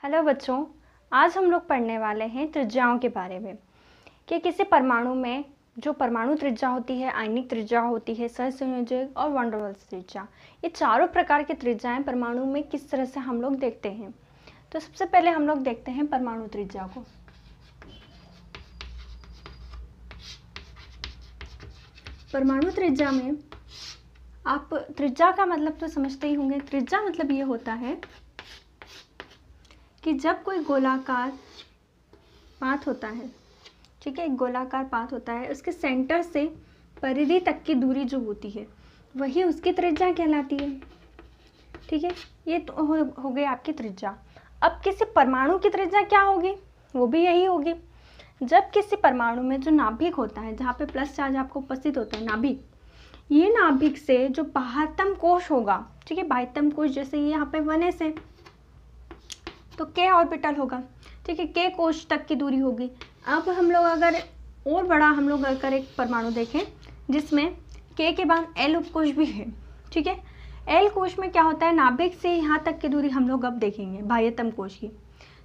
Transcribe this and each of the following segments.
Hello बच्चों, आज हम लोग पढ़ने वाले हैं त्रिज्याओं के बारे में कि किसी परमाणु में जो परमाणु त्रिज्या होती है, आयनिक त्रिज्या होती है, सहसंयोजक और वैन डेर वाल्स त्रिज्या, ये चारों प्रकार की त्रिज्याएं परमाणु में किस तरह से हम लोग देखते हैं। तो सबसे पहले हम लोग देखते हैं परमाणु त्रिज्या को। परमाणु त्रिज्या में आप त्रिज्या का मतलब तो समझते ही होंगे। त्रिज्या मतलब ये होता है कि जब कोई गोलाकार पाथ होता है, ठीक है, एक गोलाकार पाथ होता है, उसके सेंटर से परिधि तक की दूरी जो होती है वही उसकी त्रिज्या कहलाती है। ठीक है, ये तो हो गई आपकी त्रिज्या। अब किसी परमाणु की त्रिज्या क्या होगी, वो भी यही होगी। जब किसी परमाणु में जो नाभिक होता है, जहाँ पे प्लस चार्ज आपको उपस्थित होता है, नाभिक, ये नाभिक से जो बाह्यतम कोश होगा, ठीक है, बाह्यतम कोश जैसे ये यहाँ पे 1s है तो k ऑर्बिटल होगा, ठीक है, k कोश तक की दूरी होगी। अब हम लोग अगर और बड़ा हम लोग अगर एक परमाणु देखें जिसमें k के बाद l उपकोश भी है, ठीक है, l कोश में क्या होता है, नाभिक से यहाँ तक की दूरी हम लोग अब देखेंगे बाह्यतम कोश की।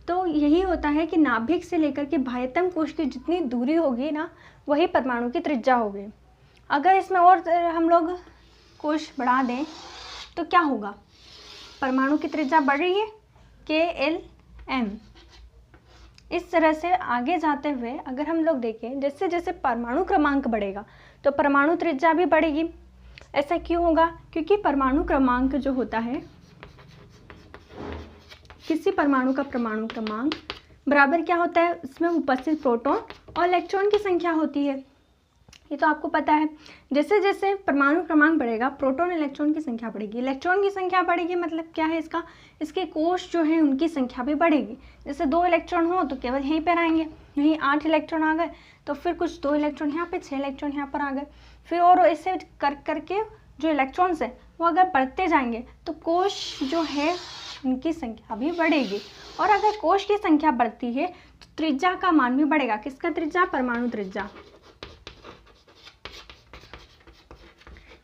तो यही होता है कि नाभिक से लेकर के बाह्यतम कोश की जितनी दूरी होगी ना, वही परमाणु की त्रिज्या होगी। अगर इसमें और हम लोग कोश बढ़ा दें तो क्या होगा, परमाणु की त्रिज्या बढ़ रही है, KLM। इस तरह से आगे जाते हुए अगर हम लोग देखें, जैसे जैसे परमाणु क्रमांक बढ़ेगा तो परमाणु त्रिज्या भी बढ़ेगी। ऐसा क्यों होगा, क्योंकि परमाणु क्रमांक जो होता है, किसी परमाणु का परमाणु क्रमांक बराबर क्या होता है, उसमें उपस्थित प्रोटॉन और इलेक्ट्रॉन की संख्या होती है। ये तो आपको पता है। जैसे जैसे परमाणु क्रमांक बढ़ेगा, प्रोटॉन इलेक्ट्रॉन की संख्या बढ़ेगी। इलेक्ट्रॉन की संख्या बढ़ेगी मतलब क्या है इसका, इसके कोश जो है उनकी संख्या भी बढ़ेगी। जैसे 2 इलेक्ट्रॉन हो तो केवल यहीं पर आएंगे, यहीं 8 इलेक्ट्रॉन आ गए तो फिर कुछ 2 इलेक्ट्रॉन यहाँ पे, 6 इलेक्ट्रॉन यहाँ पर आ गए। फिर और ऐसे कर करके जो इलेक्ट्रॉन्स है वो अगर बढ़ते जाएंगे तो कोश जो है उनकी संख्या भी बढ़ेगी। और अगर कोश की संख्या बढ़ती है तो त्रिज्या का मान भी बढ़ेगा। किसका त्रिज्या, परमाणु त्रिज्या।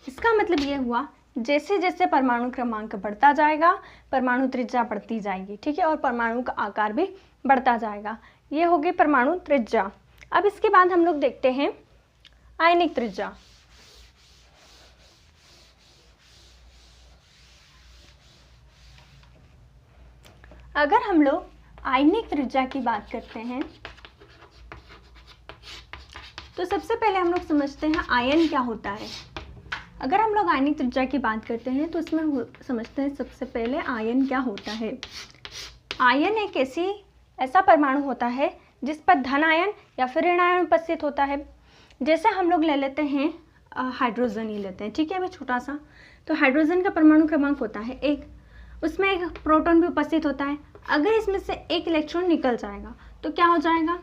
इसका मतलब ये हुआ, जैसे जैसे परमाणु क्रमांक बढ़ता जाएगा परमाणु त्रिज्या बढ़ती जाएगी, ठीक है, और परमाणु का आकार भी बढ़ता जाएगा। ये होगी परमाणु त्रिज्या। अब इसके बाद हम लोग देखते हैं आयनिक त्रिज्या। अगर हम लोग आयनिक त्रिज्या की बात करते हैं तो सबसे पहले हम लोग समझते हैं आयन क्या होता है। अगर हम लोग आयनिक त्रिज्या की बात करते हैं तो इसमें समझते हैं सबसे पहले आयन क्या होता है। आयन एक ऐसा परमाणु होता है जिस पर धन आयन या फिर ऋण आयन उपस्थित होता है। जैसे हम लोग ले लेते हैं हाइड्रोजन ही लेते हैं, ठीक है, अभी छोटा सा। तो हाइड्रोजन का परमाणु क्रमांक होता है 1, उसमें एक प्रोटॉन भी उपस्थित होता है। अगर इसमें से एक इलेक्ट्रॉन निकल जाएगा तो क्या हो जाएगा,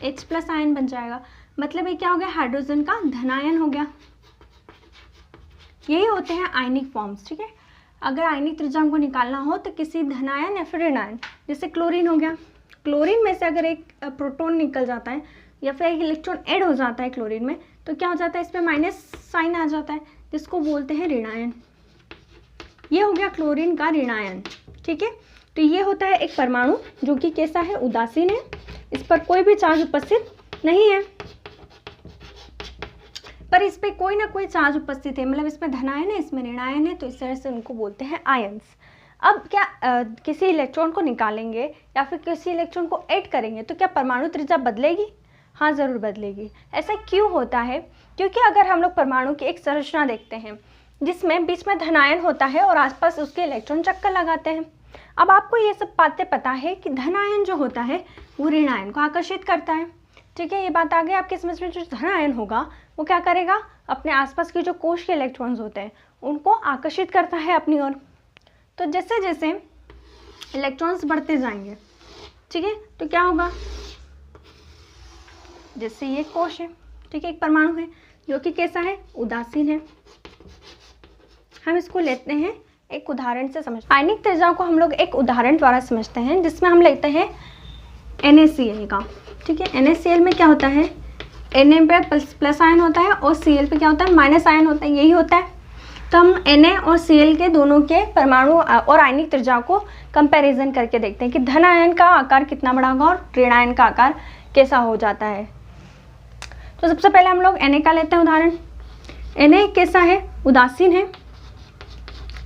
H+ आयन बन जाएगा। मतलब ये क्या हो गया, हाइड्रोजन का धनायन हो गया। यही होते हैं आयनिक फॉर्म्स, ठीक है। अगर आयनिक त्रिज्या को निकालना हो तो किसी धनायन या फिर ऋणायन, जैसे क्लोरीन हो गया, क्लोरीन में से अगर एक प्रोटॉन निकल जाता है या फिर एक इलेक्ट्रॉन ऐड हो जाता है क्लोरीन में तो क्या हो जाता है, इसमें माइनस साइन आ जाता है, जिसको बोलते हैं ऋणायन। ये हो गया क्लोरीन का ऋणायन, ठीक है। तो ये होता है एक परमाणु जो कि कैसा है, उदासीन है, इस पर कोई भी चार्ज उपस्थित नहीं है, पर इस पे कोई ना कोई चार्ज उपस्थित है, मतलब इसमें धनायन है, इसमें ऋणायन है, तो इस तरह से उनको बोलते हैं आयंस। अब क्या किसी इलेक्ट्रॉन को निकालेंगे या फिर किसी इलेक्ट्रॉन को ऐड करेंगे तो क्या परमाणु त्रिज्या बदलेगी? हाँ, ज़रूर बदलेगी। ऐसा क्यों होता है, क्योंकि अगर हम लोग परमाणु की एक संरचना देखते हैं जिसमें बीच में धनायन होता है और आसपास उसके इलेक्ट्रॉन चक्कर लगाते हैं। अब आपको ये सब बातें पता है कि धनायन जो होता है वो ऋणायन को आकर्षित करता है, ठीक है, ये बात आ गई आपके समझ में। जो धनायन होगा वो क्या करेगा, अपने आसपास के जो कोश के इलेक्ट्रॉन्स होते हैं उनको आकर्षित करता है अपनी ओर। तो जैसे जैसे इलेक्ट्रॉन्स बढ़ते जाएंगे, ठीक है, तो क्या होगा, जैसे ये कोश है, ठीक है, एक परमाणु है जो कि कैसा है, उदासीन है। हम इसको लेते हैं एक उदाहरण से समझ। आयनिक त्रिज्या को हम लोग एक उदाहरण द्वारा समझते हैं, जिसमें हम लेते हैं NaCl का, ठीक है। NaCl में क्या होता है, Na पे प्लस आयन होता है और Cl पे क्या होता है, माइनस आयन होता है, यही होता है। तो हम Na और Cl के दोनों के परमाणु और आयनिक त्रिज्या को कंपैरिजन करके देखते हैं कि धन आयन का आकार कितना बड़ा होगा और ऋण आयन का आकार कैसा हो जाता है। तो सबसे पहले हम लोग Na का लेते हैं उदाहरण। Na कैसा है, उदासीन है,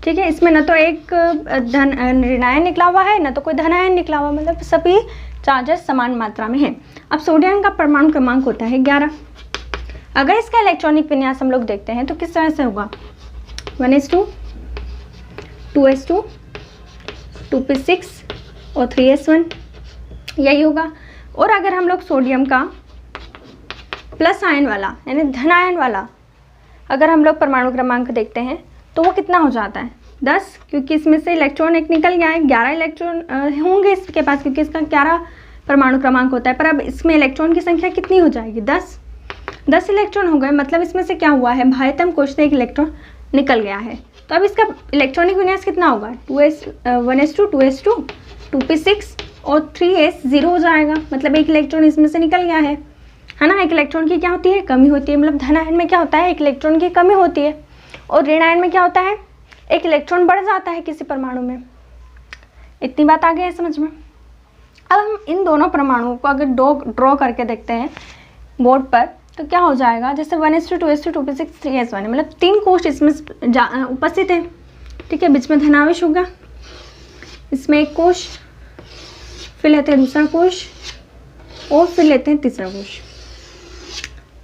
ठीक है। इसमें न तो एक ऋण आयन निकला हुआ है, न तो कोई धन आयन निकला हुआ, मतलब सभी चार्जेस समान मात्रा में हैं। अब सोडियम का परमाणु क्रमांक होता है 11। अगर इसका इलेक्ट्रॉनिक विन्यास हम लोग देखते हैं तो किस तरह से होगा, 1s2, 2s2, 2p6 और 3s1, यही होगा। और अगर हम लोग सोडियम का प्लस आयन वाला यानी धन आयन वाला अगर हम लोग परमाणु क्रमांक देखते हैं तो वो कितना हो जाता है, 10, क्योंकि इसमें से इलेक्ट्रॉन एक निकल गया है। 11 इलेक्ट्रॉन होंगे इसके पास क्योंकि इसका 11 परमाणु क्रमांक होता है, पर अब इसमें इलेक्ट्रॉन की संख्या कितनी हो जाएगी, 10 इलेक्ट्रॉन हो गए। मतलब इसमें से क्या हुआ है, बाह्यतम कोश से एक इलेक्ट्रॉन निकल गया है। तो अब इसका इलेक्ट्रॉनिक विन्यास कितना होगा, 1s2, 2s2, 2p6 और 3s0 हो जाएगा। मतलब एक इलेक्ट्रॉन इसमें से निकल गया है ना। एक इलेक्ट्रॉन की क्या होती है, कमी होती है। मतलब धन आयन में क्या होता है, एक इलेक्ट्रॉन की कमी होती है, और ऋण आयन में क्या होता है, एक इलेक्ट्रॉन बढ़ जाता है किसी परमाणु में। इतनी बात आ गई है समझ में। अब हम इन दोनों परमाणुओं को अगर ड्रॉ करके देखते हैं बोर्ड पर तो क्या हो जाएगा, जैसे 1s2, 2s2, 2p6, 3s1 है, मतलब 3 कोश इसमें उपस्थित है, ठीक है। बीच में धनावेश होगा, इसमें एक कोश, फिर लेते हैं दूसरा कोश और फिर लेते हैं तीसरा कोश,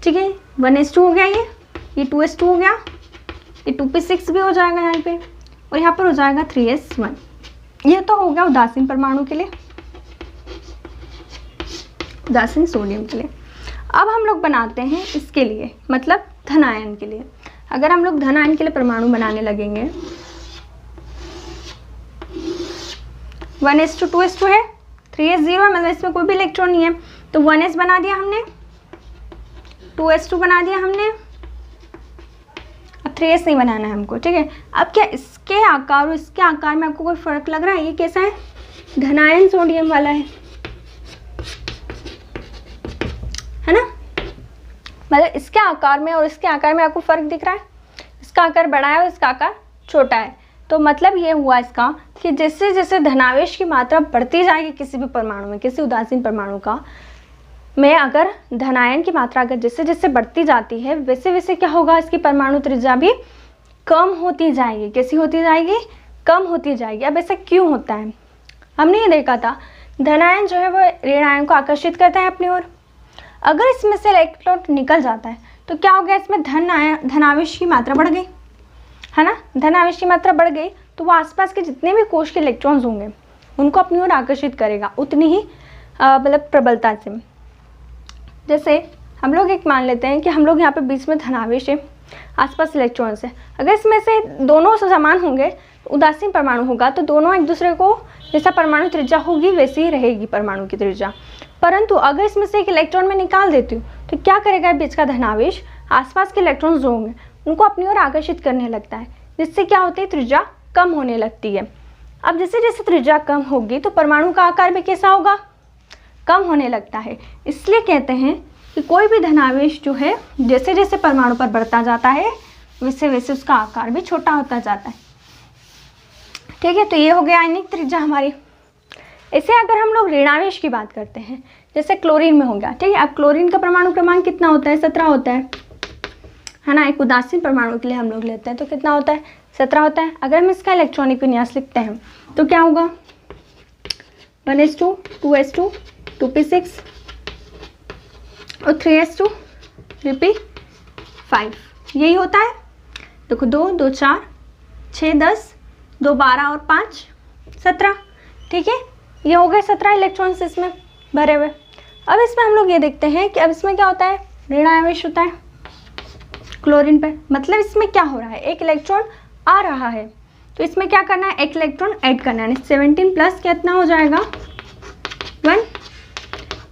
ठीक है। 1s2 हो गया, ये 2s2 हो गया, ये 2p6 भी हो जाएगा यहाँ पे, और यहाँ पर हो जाएगा 3s1। ये तो हो गया उदासीन परमाणु के लिए, उदासीन सोडियम के लिए। अब हम लोग बनाते हैं इसके लिए, मतलब धन आयन के लिए। अगर हम लोग धन आयन के लिए परमाणु बनाने लगेंगे, 1s2, 2s2 है, 3s0 है, मतलब इसमें कोई भी इलेक्ट्रॉन नहीं है, तो 1s बना दिया हमने, 2s2 बना दिया हमने, अब 3s नहीं बनाना है हमको, ठीक है। अब क्या इसके आकार और इसके आकार में आपको कोई फर्क लग रहा है, ये कैसा है, धन आयन सोडियम वाला है ना। मतलब इसके आकार में और इसके आकार में आपको फर्क दिख रहा है, इसका आकार बड़ा है और इसका आकार छोटा है। तो मतलब ये हुआ इसका कि जैसे जैसे धनावेश की मात्रा बढ़ती जाएगी किसी भी परमाणु में, किसी उदासीन परमाणु का में अगर धनायन की मात्रा अगर जैसे जैसे बढ़ती जाती है वैसे वैसे क्या होगा, इसकी परमाणु त्रिज्या भी कम होती जाएगी। कैसी होती जाएगी, कम होती जाएगी। अब ऐसा क्यों होता है, हमने ये देखा था धनायन जो है वो ऋण आयन को आकर्षित करता है अपनी ओर। अगर इसमें से इलेक्ट्रॉन निकल जाता है तो क्या हो गया, इसमें धनावेश की मात्रा बढ़ गई है ना। धनावेश की मात्रा बढ़ गई तो वो आसपास के जितने भी कोश के इलेक्ट्रॉन्स होंगे उनको अपनी ओर आकर्षित करेगा उतनी ही मतलब प्रबलता से। जैसे हम लोग एक मान लेते हैं कि हम लोग यहाँ पे बीच में धनावेश है, आसपास इलेक्ट्रॉन्स है। अगर इसमें से दोनों समान होंगे, उदासीन परमाणु होगा, तो दोनों एक दूसरे को जैसा परमाणु त्रिज्या होगी वैसी ही रहेगी परमाणु की त्रिज्या। परंतु अगर इसमें से एक इलेक्ट्रॉन मैं निकाल देती हूँ तो क्या करेगा, बीच का धनावेश आसपास के इलेक्ट्रॉन्स जो होंगे उनको अपनी ओर आकर्षित करने लगता है, जिससे क्या होती है, त्रिज्या कम होने लगती है। अब जैसे जैसे त्रिज्या कम होगी तो परमाणु का आकार भी कैसा होगा, कम होने लगता है। इसलिए कहते हैं कि कोई भी धनावेश जो है जैसे जैसे परमाणु पर बढ़ता जाता है वैसे वैसे उसका आकार भी छोटा होता जाता है, ठीक है। तो ये हो गया आयनिक त्रिज्या हमारी। ऐसे अगर हम लोग ऋणावेश की बात करते हैं, जैसे क्लोरीन में हो गया, ठीक है। अब क्लोरीन का परमाणु क्रमांक कितना होता है, 17 होता है ना। एक उदासीन परमाणु के लिए हम लोग लेते हैं तो कितना होता है, 17 होता है। अगर हम इसका इलेक्ट्रॉनिक विन्यास लिखते हैं तो क्या होगा, 1s2, 2s2, 2p6 और 3s2, 3p5, यही होता है। देखो 2, 2, 4, 6, 10, 2, 12 और 5, 17, ठीक है। ये हो गए 17 इलेक्ट्रॉन्स इसमें भरे हुए। अब इसमें हम लोग ये देखते हैं कि अब इसमें क्या होता है, ऋणावेश होता है क्लोरीन पर। मतलब इसमें क्या हो रहा है, एक इलेक्ट्रॉन आ रहा है तो इसमें क्या करना है, एक इलेक्ट्रॉन ऐड करना है। 17 प्लस कितना हो जाएगा, 1,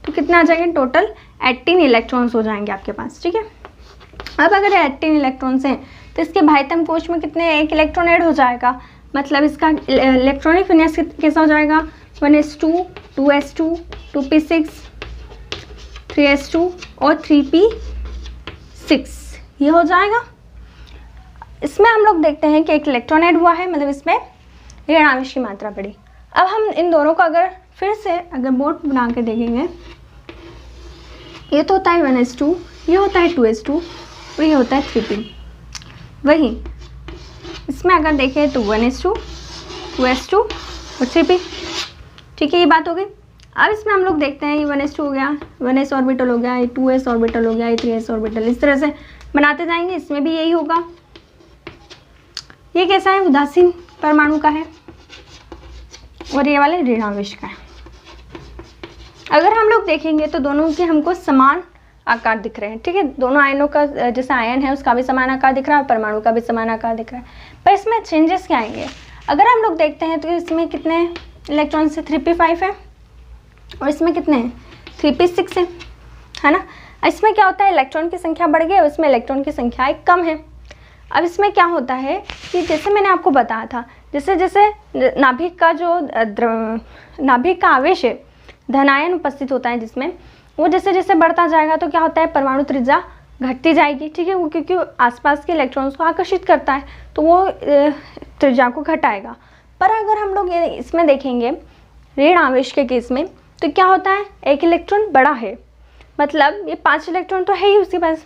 तो कितना आ जाएगा, टोटल 18 इलेक्ट्रॉन्स हो जाएंगे आपके पास, ठीक है। अब अगर 18 इलेक्ट्रॉन्स हैं तो इसके बाह्यतम कोश में कितने, एक इलेक्ट्रॉन ऐड हो जाएगा। मतलब इसका इलेक्ट्रॉनिक विन्यास कैसा हो जाएगा, 1s2, 2s2, 2p6, 3s2 और 3p6, ये हो जाएगा। इसमें हम लोग देखते हैं कि एक इलेक्ट्रॉन ऐड हुआ है, मतलब इसमें ऋण आवेश की मात्रा बढ़ी। अब हम इन दोनों को अगर फिर से अगर बोर्ड बना के देखेंगे, ये तो होता है 1s2, ये होता है 2s2, और ये होता है 3p। वही इसमें अगर देखें तो 1s2, 2s2 और 3p। ठीक है, ये बात हो गई। अब इसमें हम लोग देखते हैं ये 1s2 हो गया, 1s ऑर्बिटल हो गया, ये 2s ऑर्बिटल हो गया, ये 3s ऑर्बिटल, इस तरह से बनाते जाएंगे। इसमें भी यही होगा। ये कैसा है, उदासीन परमाणु का है, और ये वाले ऋण आवेश का है। अगर हम लोग देखेंगे तो दोनों के हमको समान आकार दिख रहे हैं। ठीक है, दोनों आयनों का जैसा आयन है उसका भी समान आकार दिख रहा है, परमाणु का भी समान आकार दिख रहा है। पर इसमें चेंजेस क्या आएंगे, अगर हम लोग देखते हैं तो इसमें कितने इलेक्ट्रॉन से 3p5 है, और इसमें कितने हैं 3p6 है ना। इसमें क्या होता है, इलेक्ट्रॉन की संख्या बढ़ गई और इसमें इलेक्ट्रॉन की संख्या एक कम है। अब इसमें क्या होता है कि जैसे मैंने आपको बताया था, जैसे जैसे नाभिक का जो नाभिक का आवेश है, धनायन उपस्थित होता है जिसमें, वो जैसे जैसे बढ़ता जाएगा तो क्या होता है, परमाणु त्रिज्या घटती जाएगी। ठीक है, वो क्योंकि आसपास के इलेक्ट्रॉन्स को आकर्षित करता है तो वो त्रिज्या को घटाएगा। पर अगर हम लोग ये इसमें देखेंगे ऋण आवेश के केस में, तो क्या होता है, एक इलेक्ट्रॉन बड़ा है, मतलब ये 5 इलेक्ट्रॉन तो है ही उसके पास,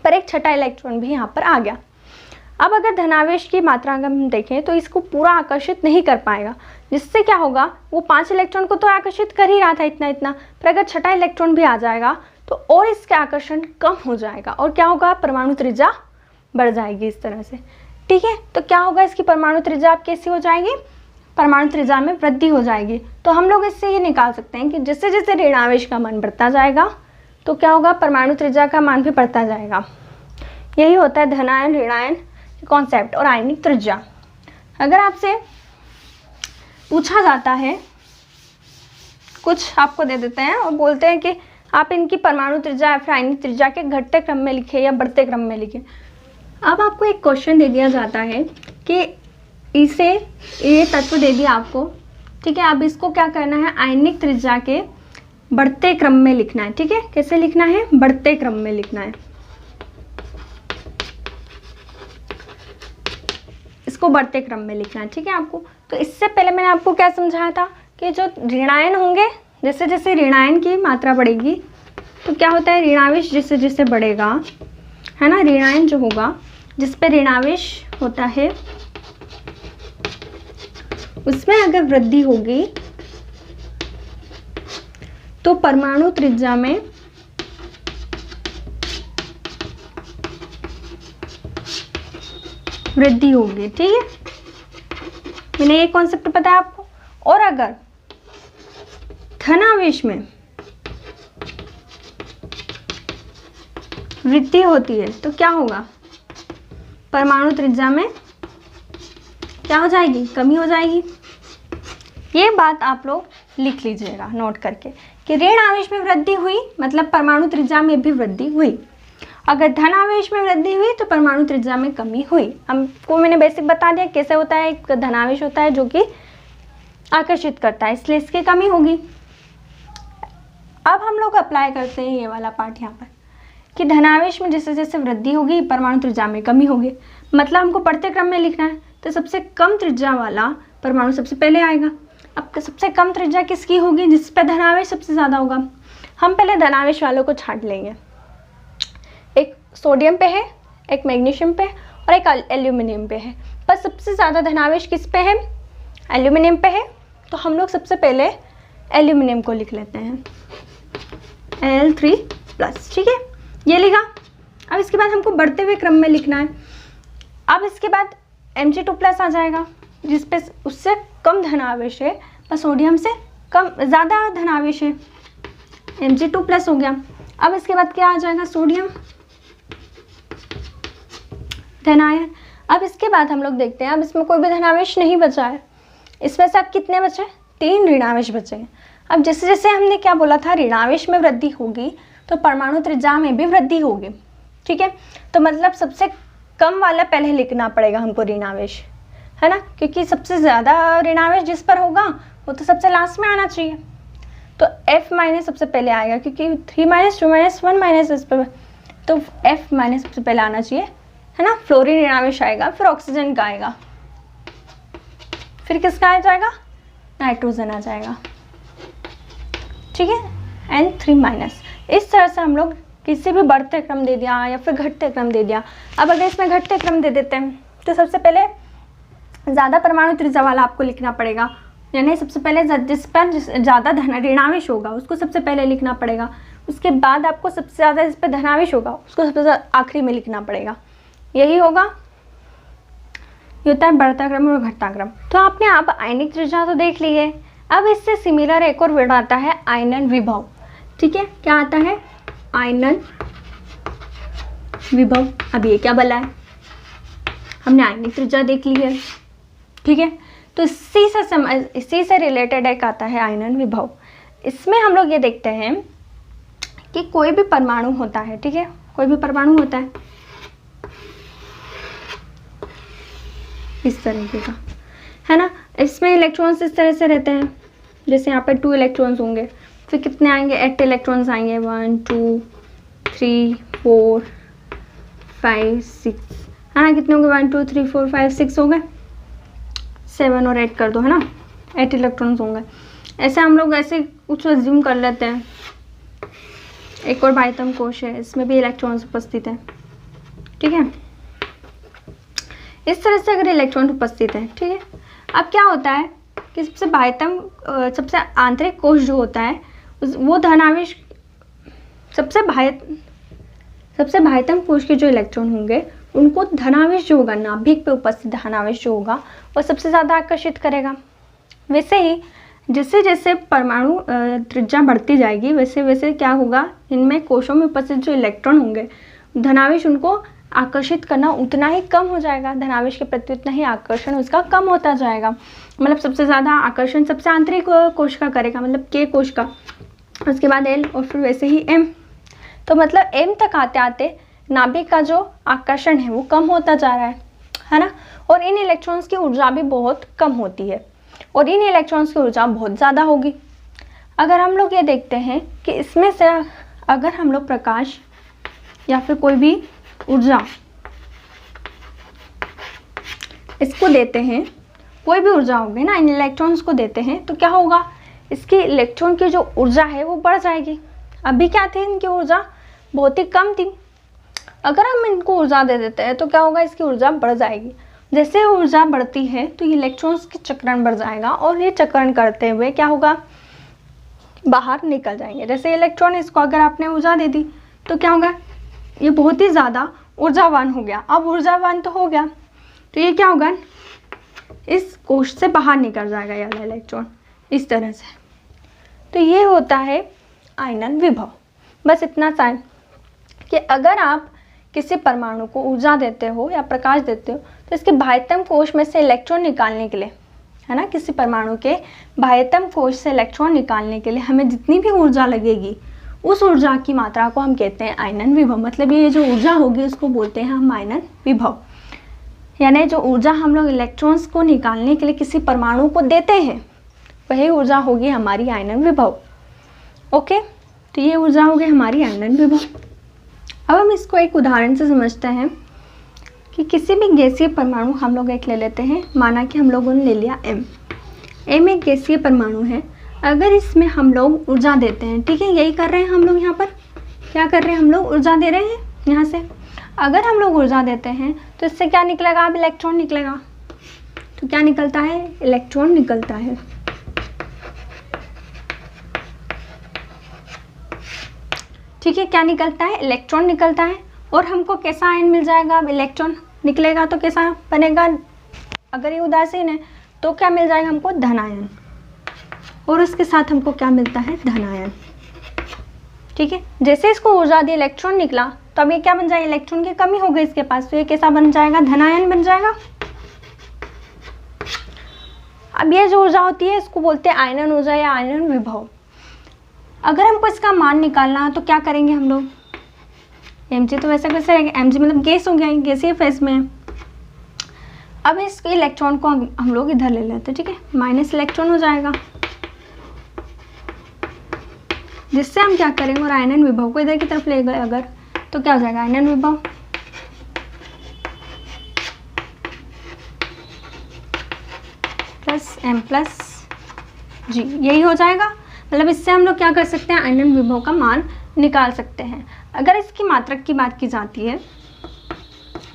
पर एक छठा इलेक्ट्रॉन भी यहाँ पर आ गया। अब अगर धनावेश की मात्रा अगर हम देखें तो इसको पूरा आकर्षित नहीं कर पाएगा, जिससे क्या होगा, वो 5 इलेक्ट्रॉन को तो आकर्षित कर ही रहा था इतना इतना, पर अगर छठा इलेक्ट्रॉन भी आ जाएगा तो और इसका आकर्षण कम हो जाएगा, और क्या होगा, परमाणु त्रिज्या बढ़ जाएगी इस तरह से। ठीक है, तो क्या होगा, इसकी परमाणु त्रिज्या कैसी हो जाएगी, परमाणु त्रिज्या में वृद्धि हो जाएगी। तो हम लोग इससे ये निकाल सकते हैं कि जैसे जैसे ऋण आवेश का मान बढ़ता जाएगा तो क्या होगा, परमाणु त्रिज्या का मान भी बढ़ता जाएगा। यही होता है धनायन ऋणायन कॉन्सेप्ट और आयनिक त्रिज्या। अगर आपसे पूछा जाता है, कुछ आपको दे देते हैं और बोलते हैं कि आप इनकी परमाणु त्रिज्या या फिर आयनिक त्रिज्या के घटते क्रम में लिखे या बढ़ते क्रम में लिखे। अब आपको एक क्वेश्चन दे दिया जाता है कि इसे ये तत्व दे दिया आपको। ठीक है, अब इसको क्या करना है, आयनिक त्रिज्या के बढ़ते क्रम में लिखना है। ठीक है, कैसे लिखना है, बढ़ते क्रम में लिखना है, इसको बढ़ते क्रम में लिखना है। ठीक है आपको, तो इससे पहले मैंने आपको क्या समझाया था कि जो ऋणायन होंगे, जैसे जैसे ऋणायन की मात्रा बढ़ेगी तो क्या होता है, ऋणावेश जैसे जैसे बढ़ेगा, है ना, ऋणायन जो होगा जिस पे ऋणावेश होता है उसमें अगर वृद्धि होगी तो परमाणु त्रिज्या में वृद्धि होगी। ठीक है, मैंने ये कॉन्सेप्ट बताया आपको। और अगर धनावेश में वृद्धि होती है तो क्या होगा, परमाणु त्रिज्या में क्या हो जाएगी, कमी हो जाएगी। ये बात आप लोग लिख लीजिएगा नोट करके कि ऋण आवेश में वृद्धि हुई मतलब परमाणु त्रिज्या में भी वृद्धि हुई, अगर धन आवेश में वृद्धि हुई तो परमाणु त्रिज्या में कमी हुई। हमको मैंने बेसिक बता दिया कैसे होता है, एक धनावेश होता है जो कि आकर्षित करता है, इसलिए इसकी कमी होगी। अब हम लोग अप्लाई करते हैं ये वाला पार्ट यहाँ पर कि धनावेश में जैसे जैसे वृद्धि होगी परमाणु त्रिज्या में कमी होगी, मतलब हमको बढ़ते क्रम में लिखना है तो सबसे कम त्रिज्या वाला परमाणु सबसे पहले आएगा। अब सबसे कम त्रिज्या किसकी होगी, जिस पर धनावेश सबसे ज़्यादा होगा। हम पहले धनावेश वालों को छांट लेंगे, एक सोडियम पे है, एक मैग्नीशियम पे और एक एल्यूमिनियम पे है, पर सबसे ज़्यादा धनावेश किस पे है, एल्यूमिनियम पे है। तो हम लोग सबसे पहले एल्यूमिनियम को लिख लेते हैं Al3+। ठीक है, ये लिखा। अब इसके बाद हमको बढ़ते हुए क्रम में लिखना है। अब इसके बाद Mg2+ आ जाएगा जिस पे उससे कम धनावेश है, पर सोडियम से कम ज़्यादा धनावेश है, Mg2+ हो गया। अब इसके बाद क्या आ जाएगा, सोडियम धनायन। अब इसके बाद हम लोग देखते हैं, अब इसमें कोई भी धनावेश नहीं बचा है, इसमें से अब कितने बचे, 3 ऋणावेश बचे हैं। अब जैसे जैसे हमने क्या बोला था, ऋणावेश में वृद्धि होगी तो परमाणु त्रिज्या में भी वृद्धि होगी। ठीक है, तो मतलब सबसे कम वाला पहले लिखना पड़ेगा हमको ऋणावेश, है ना, क्योंकि सबसे ज़्यादा ऋणावेश जिस पर होगा वो तो सबसे लास्ट में आना चाहिए। तो F- सबसे पहले आएगा क्योंकि 3 - 2 - 1 - इस पर, तो F- सबसे पहले आना चाहिए है ना, फ्लोरीन ऋणावेश आएगा, फिर ऑक्सीजन का आएगा, फिर किसका आ जाएगा, नाइट्रोजन आ जाएगा, ठीक है, N3-। इस तरह से हम लोग किसी भी बढ़ते क्रम दे दिया या फिर घटते क्रम दे दिया। अब अगर इसमें घटते क्रम दे देते हैं तो सबसे पहले ज़्यादा परमाणु त्रिज्या वाला आपको लिखना पड़ेगा, यानी सबसे पहले जिस पर ज़्यादा धनावेश होगा उसको सबसे पहले लिखना पड़ेगा, उसके बाद आपको सबसे ज़्यादा जिस पर धनावेश होगा उसको सबसे ज़्यादा आखिरी में लिखना पड़ेगा। यही होगा, ये होता है बढ़ता क्रम और घटता क्रम। तो आपने अब आयनिक त्रिज्या तो देख ली है। अब इससे सिमिलर एक और वर्ड आता है आयनन विभव, ठीक है, क्या आता है, आयनन विभव। अब ये क्या बोला है, हमने आयनिक त्रिज्या देख ली है, ठीक है, तो इसी से रिलेटेड एक आता है आयनन विभव। इसमें हम लोग ये देखते हैं कि कोई भी परमाणु होता है, ठीक है, कोई भी परमाणु होता है इस तरीके का, है ना, इसमें इलेक्ट्रॉन्स इस तरह से रहते हैं, जैसे यहाँ पर 2 इलेक्ट्रॉन्स होंगे, फिर कितने आएंगे, 8 इलेक्ट्रॉन्स आएंगे, 1 2 3 4 5 6, है ना, कितने हो गए, 1 2 3 4 5 6 हो गए, 7 और 8 कर दो, है ना, 8 इलेक्ट्रॉन्स होंगे। ऐसे हम लोग ऐसे कुछ अज्यूम कर लेते हैं। एक और बाह्यतम कोश है, इसमें भी इलेक्ट्रॉन्स उपस्थित हैं, ठीक है, इस तरह से अगर इलेक्ट्रॉन उपस्थित है, ठीक है। अब क्या होता है कि सबसे आंतरिक कोश जो होता है वो धनावेश, सबसे बाह्यतम कोश के जो इलेक्ट्रॉन होंगे उनको धनावेश जो होगा, नाभिक पे उपस्थित धनावेश जो होगा वो सबसे ज़्यादा आकर्षित करेगा। वैसे ही जैसे जैसे परमाणु त्रिज्या बढ़ती जाएगी वैसे वैसे क्या होगा, इनमें कोशों में उपस्थित जो इलेक्ट्रॉन होंगे धनावेश उनको आकर्षित करना उतना ही कम हो जाएगा, धनावेश के प्रति उतना ही आकर्षण उसका कम होता जाएगा। मतलब सबसे ज़्यादा आकर्षण सबसे आंतरिक कोश का करेगा, मतलब के कोश का, उसके बाद एल और फिर वैसे ही एम। तो मतलब एम तक आते आते नाभिक का जो आकर्षण है वो कम होता जा रहा है ना। और इन इलेक्ट्रॉन्स की ऊर्जा भी बहुत कम होती है और इन इलेक्ट्रॉन्स की ऊर्जा बहुत ज़्यादा होगी। अगर हम लोग ये देखते हैं कि इसमें से अगर हम लोग प्रकाश या फिर कोई भी ऊर्जा इसको देते हैं, कोई भी ऊर्जा होगी ना, इन इलेक्ट्रॉन्स को देते हैं तो क्या होगा, इसकी इलेक्ट्रॉन की जो ऊर्जा है वो बढ़ जाएगी। अभी क्या थी, इनकी ऊर्जा बहुत ही कम थी, अगर हम इनको ऊर्जा दे देते हैं तो क्या होगा, इसकी ऊर्जा बढ़ जाएगी। जैसे ऊर्जा बढ़ती है तो इलेक्ट्रॉन्स की चक्रण बढ़ जाएगा और ये चक्रण करते हुए क्या होगा, बाहर निकल जाएंगे। जैसे इलेक्ट्रॉन, इसको अगर आपने ऊर्जा दे दी तो क्या होगा, ये बहुत ही ज़्यादा ऊर्जावान हो गया। अब ऊर्जावान तो हो गया तो ये क्या होगा, इस कोश से बाहर निकल जाएगा ये वाला इलेक्ट्रॉन इस तरह से। तो ये होता है आयनन विभव। बस इतना सा कि अगर आप किसी परमाणु को ऊर्जा देते हो या प्रकाश देते हो तो इसके बाह्यतम कोश में से इलेक्ट्रॉन निकालने के लिए, है ना, किसी परमाणु के बाह्यतम कोश से इलेक्ट्रॉन निकालने के लिए हमें जितनी भी ऊर्जा लगेगी उस ऊर्जा की मात्रा को हम कहते हैं आयनन विभव। मतलब ये जो ऊर्जा होगी उसको बोलते हैं हम आयनन विभव। यानी जो ऊर्जा हम लोग इलेक्ट्रॉन्स को निकालने के लिए किसी परमाणु को देते हैं वही ऊर्जा होगी हमारी आयनन विभव। ओके, तो ये ऊर्जा होगी हमारी आयनन विभव। अब हम इसको एक उदाहरण से समझते हैं कि किसी भी गैसीय परमाणु हम लोग एक ले लेते हैं, माना कि हम लोगों ने ले लिया एम। एम एक गैसीय परमाणु है, अगर इसमें हम लोग ऊर्जा देते हैं, ठीक है, यही कर रहे हैं हम लोग, यहाँ पर क्या कर रहे हैं, हम लोग ऊर्जा दे रहे हैं यहाँ से। अगर हम लोग ऊर्जा देते हैं तो इससे क्या निकलेगा, अब इलेक्ट्रॉन निकलेगा। तो क्या निकलता है, इलेक्ट्रॉन निकलता है। ठीक है, क्या निकलता है, इलेक्ट्रॉन निकलता है। और हमको कैसा आयन मिल जाएगा, अब इलेक्ट्रॉन निकलेगा तो कैसा बनेगा, अगर ये उदासीन है तो क्या मिल जाएगा हमको, धनायन। और उसके साथ हमको क्या मिलता है, धनायन। ठीक है, जैसे इसको ऊर्जा दी, इलेक्ट्रॉन निकला, तो अब ये क्या बन जाएगा, इलेक्ट्रॉन की कमी हो गई इसके पास, तो ये कैसा बन जाएगा, धनायन बन जाएगा। अब ये जो ऊर्जा होती है इसको बोलते हैं आयनन ऊर्जा या आयनन विभव। अगर हमको इसका मान निकालना है तो क्या करेंगे हम लोग, mg तो वैसे कैसे रहेंगे, mg मतलब गैस हो गया, गैसीय फेज में। अब इस इलेक्ट्रॉन को हम लोग इधर ले लेते हैं, ठीक है, माइनस इलेक्ट्रॉन हो जाएगा, जिससे हम क्या करेंगे, और आयनन विभव को इधर की तरफ ले गए अगर, तो क्या हो जाएगा, आयनन विभव। M+G, यही हो जाएगा। मतलब इससे हम लोग क्या कर सकते हैं, आयनन विभव का मान निकाल सकते हैं। अगर इसकी मात्रक की बात की जाती है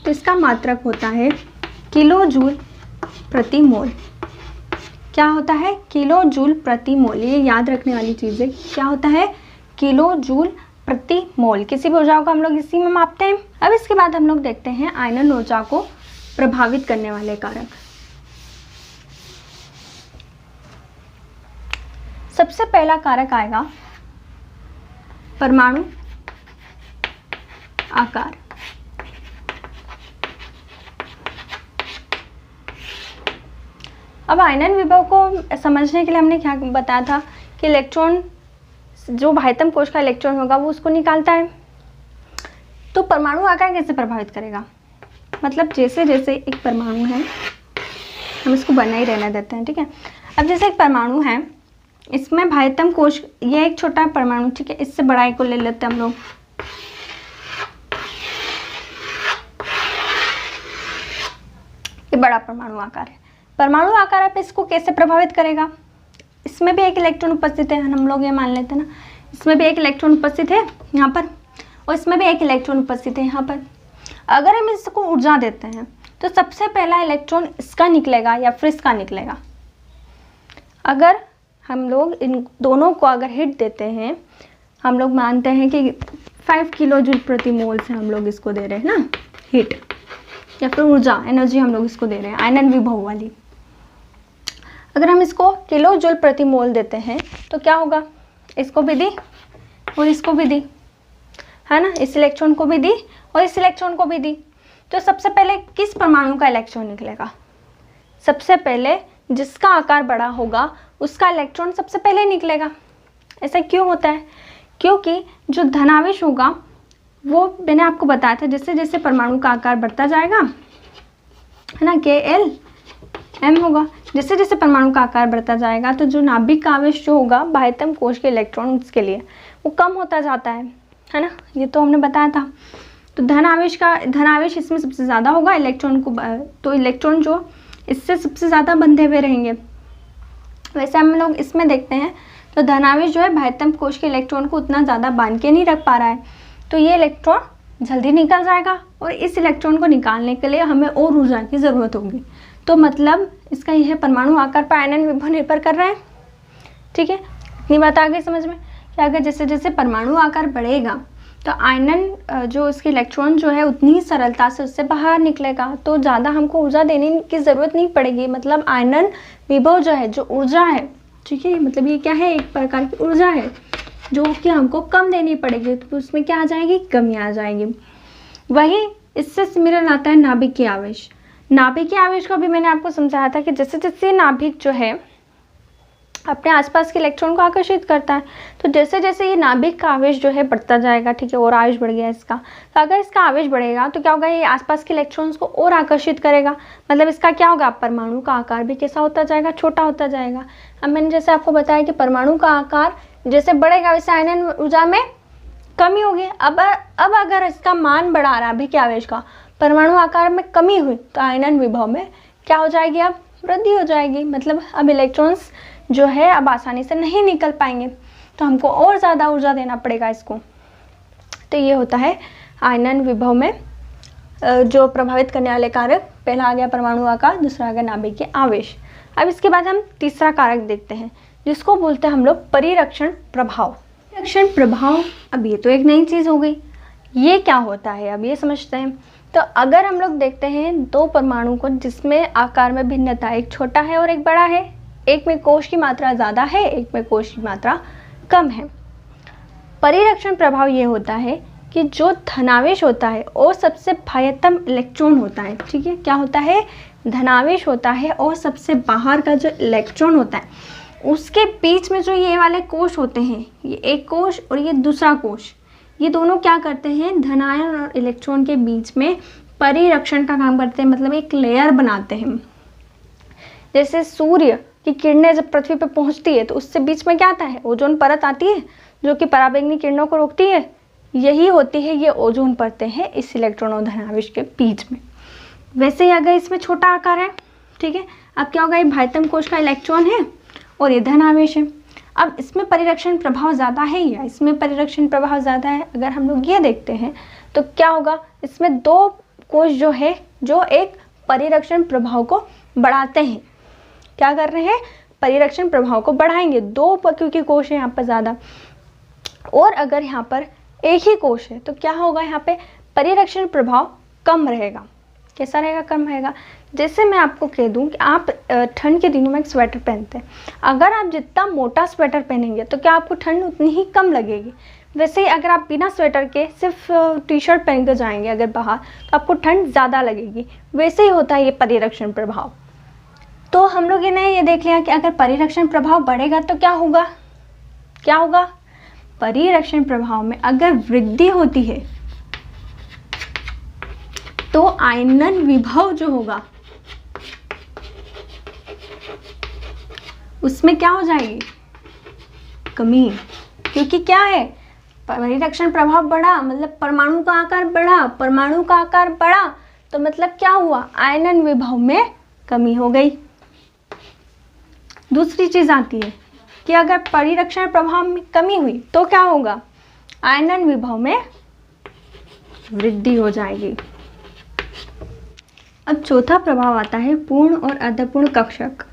तो इसका मात्रक होता है किलो जूल प्रति मोल। क्या होता है, किलो जूल प्रति मोल, ये याद रखने वाली चीज़ है। क्या होता है, किलो जूल प्रति मोल। किसी भी ऊर्जा को हम लोग इसी में मापते हैं। अब इसके बाद हम लोग देखते हैं आयनन ऊर्जा को प्रभावित करने वाले कारक। सबसे पहला कारक आएगा परमाणु आकार। अब आयनन विभव को समझने के लिए हमने क्या बताया था कि इलेक्ट्रॉन, जो बाह्यतम कोश का इलेक्ट्रॉन होगा वो उसको निकालता है। तो परमाणु आकार कैसे प्रभावित करेगा, मतलब जैसे जैसे एक परमाणु है, हम इसको बना ही रहने देते हैं, ठीक है। अब जैसे एक परमाणु है, इसमें बाह्यतम कोश, ये एक छोटा परमाणु, ठीक है, इससे बड़ा एक को ले लेते हैं हम लोग। ये बड़ा परमाणु आकार है। परमाणु आकार आप इसको कैसे प्रभावित करेगा, इसमें भी एक इलेक्ट्रॉन उपस्थित है, हम लोग ये मान लेते हैं ना, इसमें भी एक इलेक्ट्रॉन उपस्थित है यहाँ पर, और इसमें भी एक इलेक्ट्रॉन उपस्थित है यहाँ पर। अगर हम इसको ऊर्जा देते हैं तो सबसे पहला इलेक्ट्रॉन इसका निकलेगा या फिर इसका निकलेगा। अगर हम लोग इन दोनों को अगर हिट देते हैं, हम लोग मानते हैं कि 5 किलो जूल प्रति मोल से हम लोग इसको दे रहे हैं ना हिट, या फिर ऊर्जा, एनर्जी हम लोग इसको दे रहे हैं आयनन विभव वाली। अगर हम इसको किलो जूल प्रति मोल देते हैं तो क्या होगा, इसको भी दी और इसको भी दी, है ना, इस इलेक्ट्रॉन को भी दी और इस इलेक्ट्रॉन को भी दी। तो सबसे पहले किस परमाणु का इलेक्ट्रॉन निकलेगा, सबसे पहले जिसका आकार बड़ा होगा उसका इलेक्ट्रॉन सबसे पहले निकलेगा। ऐसा क्यों होता है, क्योंकि जो धनावेश होगा वो मैंने आपको बताया था, जैसे जैसे परमाणु का आकार बढ़ता जाएगा, है ना, KLm होगा, जैसे जैसे परमाणु का आकार बढ़ता जाएगा तो जो नाभिक का आवेश जो होगा बाह्यतम कोश के इलेक्ट्रॉन्स के लिए वो कम होता जाता है ना, ये तो हमने बताया था। तो धनावेश इसमें सबसे ज़्यादा होगा, इलेक्ट्रॉन को, तो इलेक्ट्रॉन जो इससे सबसे ज़्यादा बंधे हुए रहेंगे। वैसे हम लोग इसमें देखते हैं तो धनावेश जो है बाह्यतम कोश के इलेक्ट्रॉन को उतना ज़्यादा बांध के नहीं रख पा रहा है, तो ये इलेक्ट्रॉन जल्दी निकल जाएगा और इस इलेक्ट्रॉन को निकालने के लिए हमें और ऊर्जा की ज़रूरत होगी। तो मतलब इसका यह परमाणु आकार पर आयनन विभव निर्भर कर रहा है, ठीक है। इतनी बात आ गई समझ में कि अगर जैसे जैसे परमाणु आकार बढ़ेगा तो आयनन जो इसके इलेक्ट्रॉन जो है उतनी ही सरलता से उससे बाहर निकलेगा, तो ज़्यादा हमको ऊर्जा देने की ज़रूरत नहीं पड़ेगी। मतलब आयनन विभव जो है, जो ऊर्जा है, ठीक है, मतलब ये क्या है, एक प्रकार की ऊर्जा है जो कि हमको कम देनी पड़ेगी, तो उसमें क्या आ जाएगी, कमी आ जाएगी। वही इससे स्मिरण आता है नाभिकीय आवेश। नाभिकीय आवेश को भी मैंने आपको समझाया था कि जैसे जैसे नाभिक जो है अपने आसपास के इलेक्ट्रॉन को आकर्षित करता है, तो जैसे जैसे ये नाभिक का आवेश जो है बढ़ता जाएगा, ठीक है, और आवेश बढ़ गया इसका, तो अगर इसका आवेश बढ़ेगा तो क्या होगा, ये आसपास के इलेक्ट्रॉन्स को और आकर्षित करेगा। मतलब इसका क्या होगा, परमाणु का आकार भी कैसा होता जाएगा, छोटा होता जाएगा। अब मैंने जैसे आपको बताया कि परमाणु का आकार जैसे बढ़ेगा वैसे आयनन ऊर्जा में कमी होगी। अब अगर इसका मान बढ़ा रहा अभी के आवेश का, परमाणु आकार में कमी हुई, तो आयनन विभव में क्या हो जाएगी, अब वृद्धि हो जाएगी। मतलब अब इलेक्ट्रॉन्स जो है अब आसानी से नहीं निकल पाएंगे, तो हमको और ज़्यादा ऊर्जा देना पड़ेगा इसको। तो ये होता है आयनन विभव में जो प्रभावित करने वाले कारक। पहला आ गया परमाणु आकार, दूसरा आ गया नाभिकीय आवेश। अब इसके बाद हम तीसरा कारक देखते हैं जिसको बोलते हैं हम लोग परिरक्षण प्रभाव। परिरक्षण प्रभाव, अब ये तो एक नई चीज़ हो गई, ये क्या होता है अब ये समझते हैं। तो अगर हम लोग देखते हैं दो परमाणु को जिसमें आकार में भिन्नता, एक छोटा है और एक बड़ा है, एक में कोश की मात्रा ज़्यादा है, एक में कोश की मात्रा कम है। परिरक्षण प्रभाव ये होता है कि जो धनावेश होता है और सबसे बाह्यतम इलेक्ट्रॉन होता है, ठीक है, क्या होता है, धनावेश होता है और सबसे बाहर का जो इलेक्ट्रॉन होता है उसके बीच में जो ये वाले कोश होते हैं, ये एक कोश और ये दूसरा कोश, ये दोनों क्या करते हैं, धनायन और इलेक्ट्रॉन के बीच में परिरक्षण का काम करते हैं। मतलब एक लेयर बनाते हैं। जैसे सूर्य की किरणें जब पृथ्वी पर पहुंचती है तो उससे बीच में क्या आता है, ओजोन परत आती है जो कि पराबैंगनी किरणों को रोकती है। यही होती है ये ओजोन परतें हैं इस इलेक्ट्रॉन और धनावेश के बीच में। वैसे ही अगर इसमें छोटा आकार है ठीक है। अब क्या होगा, ये बाह्यतम कोश का इलेक्ट्रॉन है और ये धन आवेश है। अब इसमें परिरक्षण प्रभाव ज़्यादा है या इसमें परिरक्षण प्रभाव ज़्यादा है, अगर हम लोग ये देखते हैं तो क्या होगा, इसमें दो कोश जो है जो एक परिरक्षण प्रभाव को बढ़ाते हैं। क्या कर रहे हैं, परिरक्षण प्रभाव को बढ़ाएंगे, दो क्योंकि कोश है यहाँ पर ज़्यादा। और अगर यहाँ पर एक ही कोश है तो क्या होगा, यहाँ पे परिरक्षण प्रभाव कम रहेगा। कैसा रहेगा, कम रहेगा। जैसे मैं आपको कह दूं कि आप ठंड के दिनों में एक स्वेटर पहनते हैं, अगर आप जितना मोटा स्वेटर पहनेंगे तो क्या आपको ठंड उतनी ही कम लगेगी। वैसे ही अगर आप बिना स्वेटर के सिर्फ टी शर्ट पहन कर जाएंगे अगर बाहर, तो आपको ठंड ज़्यादा लगेगी। वैसे ही होता है ये परिरक्षण प्रभाव। तो हम लोग ये देख लिया कि अगर परिरक्षण प्रभाव बढ़ेगा तो क्या होगा, क्या होगा, परिरक्षण प्रभाव में अगर वृद्धि होती है तो आयनन विभव जो होगा उसमें क्या हो जाएगी, कमी। क्योंकि क्या है, परिरक्षण प्रभाव बढ़ा मतलब परमाणु का आकार बढ़ा, परमाणु का आकार बढ़ा तो मतलब क्या हुआ, आयनन विभव में कमी हो गई। दूसरी चीज आती है कि अगर परिरक्षण प्रभाव में कमी हुई तो क्या होगा, आयनन विभव में वृद्धि हो जाएगी। अब चौथा प्रभाव आता है पूर्ण और अर्धपूर्ण कक्षक।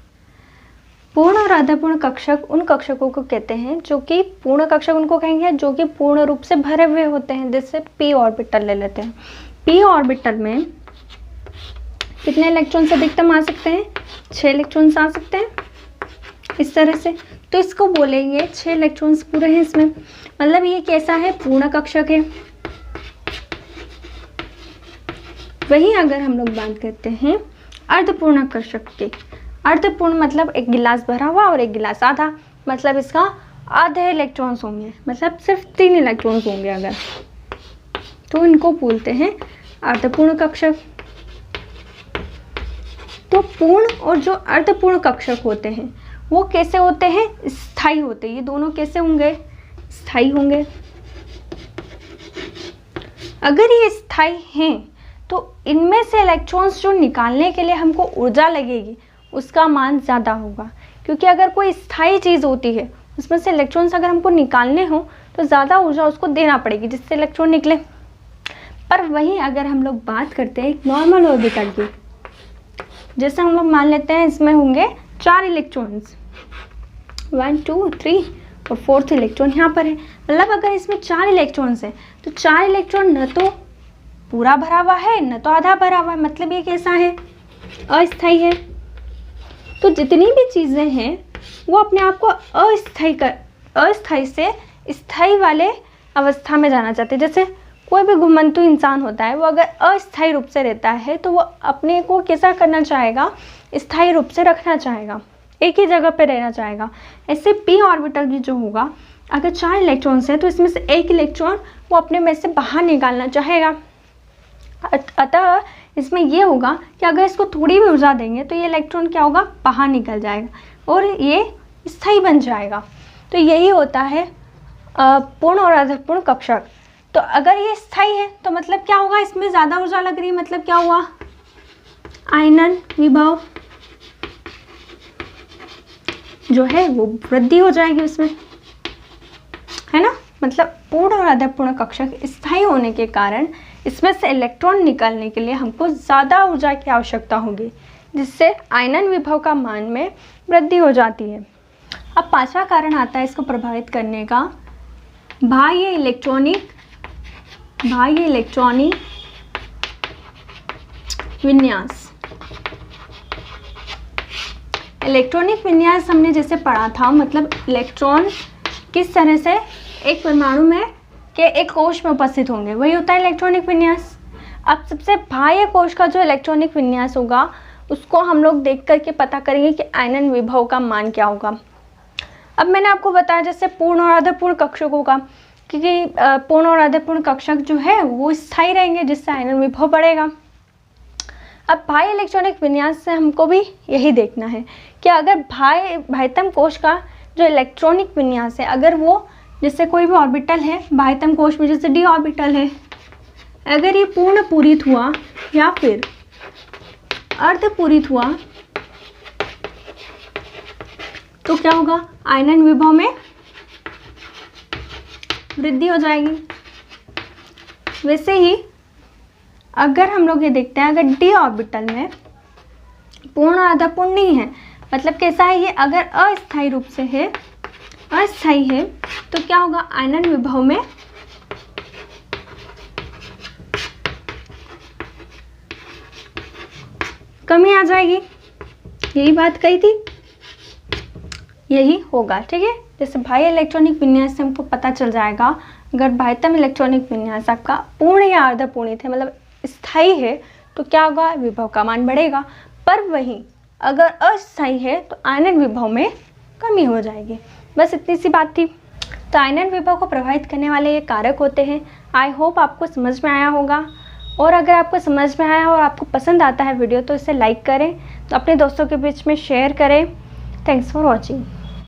पूर्ण और अर्धपूर्ण कक्षक उन कक्षकों को कहते हैं जो कि, पूर्ण कक्षक उनको कहेंगे जो कि पूर्ण रूप से भरे हुए होते हैं। जैसे पी ऑर्बिटल ले लेते हैं, पी ऑर्बिटल में कितने इलेक्ट्रॉन्स अधिकतम आ सकते हैं, 6 इलेक्ट्रॉन्स आ सकते हैं इस तरह से। तो इसको बोलेंगे 6 इलेक्ट्रॉन्स पूरे हैं इसमें, मतलब ये कैसा है, पूर्ण कक्षक है। वही अगर हम लोग बात करते हैं अर्धपूर्ण कक्षक के, अर्धपूर्ण मतलब एक गिलास भरा हुआ और एक गिलास आधा, मतलब इसका आधे इलेक्ट्रॉन्स होंगे, मतलब सिर्फ 3 इलेक्ट्रॉन्स होंगे अगर, तो इनको बोलते हैं अर्धपूर्ण कक्षक। तो पूर्ण और जो अर्धपूर्ण कक्षक होते हैं वो कैसे होते हैं, स्थायी होते हैं। ये दोनों कैसे होंगे, स्थायी होंगे। अगर ये स्थायी हैं तो इनमें से इलेक्ट्रॉन्स जो निकालने के लिए हमको ऊर्जा लगेगी उसका मान ज़्यादा होगा। क्योंकि अगर कोई स्थायी चीज़ होती है उसमें से इलेक्ट्रॉन्स अगर हमको निकालने हो तो ज़्यादा ऊर्जा उसको देना पड़ेगी जिससे इलेक्ट्रॉन निकले। पर वहीं अगर हम लोग बात करते हैं एक नॉर्मल ऑर्बिटल की, जैसे हम लोग मान लेते हैं इसमें होंगे 4 इलेक्ट्रॉन्स, 1 2 3 और 4th इलेक्ट्रॉन यहाँ पर है। मतलब अगर इसमें 4 इलेक्ट्रॉन्स हैं तो 4 इलेक्ट्रॉन न तो पूरा भरा हुआ है न तो आधा भरा हुआ है, मतलब ये कैसा है, अस्थायी है। तो जितनी भी चीज़ें हैं वो अपने आप को अस्थायी से स्थायी वाले अवस्था में जाना चाहते हैं। जैसे कोई भी घुमंतु इंसान होता है वो अगर अस्थायी रूप से रहता है तो वो अपने को कैसा करना चाहेगा, स्थायी रूप से रखना चाहेगा, एक ही जगह पे रहना चाहेगा। ऐसे पी ऑर्बिटल भी जो होगा, अगर 4 इलेक्ट्रॉन्स हैं तो इसमें से एक इलेक्ट्रॉन वो अपने में से बाहर निकालना चाहेगा। अतः इसमें ये होगा कि अगर इसको थोड़ी भी ऊर्जा देंगे तो ये इलेक्ट्रॉन क्या होगा, बाहर निकल जाएगा और ये स्थायी बन जाएगा। तो यही होता है पूर्ण और अर्धपूर्ण कक्षक। तो अगर ये स्थायी है तो मतलब क्या होगा, इसमें ज़्यादा ऊर्जा लग रही है, मतलब क्या हुआ, आयनन विभव जो है वो वृद्धि हो जाएगी उसमें, है ना। मतलब पूर्ण और अर्धपूर्ण कक्षक स्थायी होने के कारण इसमें से इलेक्ट्रॉन निकालने के लिए हमको ज़्यादा ऊर्जा की आवश्यकता होगी, जिससे आयनन विभव का मान में वृद्धि हो जाती है। अब 5वां कारण आता है इसको प्रभावित करने का, बाह्य इलेक्ट्रॉनिक विन्यास। इलेक्ट्रॉनिक विन्यास हमने जैसे पढ़ा था, मतलब इलेक्ट्रॉन किस तरह से एक परमाणु में के एक कोश में उपस्थित होंगे, वही होता है इलेक्ट्रॉनिक विन्यास। अब सबसे बाह्य कोश का जो इलेक्ट्रॉनिक विन्यास होगा उसको हम लोग देख करके पता करेंगे कि आयनन विभव का मान क्या होगा। अब मैंने आपको बताया जैसे पूर्ण और अर्धपूर्ण कक्षकों का, क्योंकि पूर्ण और अर्धपूर्ण कक्षक जो है वो स्थायी रहेंगे जिससे आयनन विभव बढ़ेगा। अब बाह्य इलेक्ट्रॉनिक विन्यास से हमको भी यही देखना है कि अगर बाह्यतम कोश का जो इलेक्ट्रॉनिक विन्यास है, अगर वो जैसे कोई भी ऑर्बिटल है बाह्यतम कोश में, जैसे डी ऑर्बिटल है, अगर ये पूर्ण पूरित हुआ या फिर अर्धपूरित हुआ तो क्या होगा, आयनन विभव में वृद्धि हो जाएगी। वैसे ही अगर हम लोग ये देखते हैं, अगर डी ऑर्बिटल में पूर्ण आधा पूर्ण नहीं है, मतलब कैसा है ये, अगर अस्थायी रूप से है, अस्थायी है, तो क्या होगा, आयनन विभव में कमी आ जाएगी। यही बात कही थी, यही होगा। ठीक है, जैसे बाह्य इलेक्ट्रॉनिक विन्यास से हमको पता चल जाएगा, अगर बाह्यतम इलेक्ट्रॉनिक विन्यास आपका पूर्ण या अर्ध पूर्णित है, मतलब स्थायी है, तो क्या होगा, विभव का मान बढ़ेगा। पर वहीं अगर अस्थायी है तो आयनन विभव में कमी हो जाएगी। बस इतनी सी बात थी। तो आयनन विभव को प्रभावित करने वाले ये कारक होते हैं। आई होप आपको समझ में आया होगा, और अगर आपको समझ में आया और आपको पसंद आता है वीडियो तो इसे लाइक करें, तो अपने दोस्तों के बीच में शेयर करें। Thanks for watching.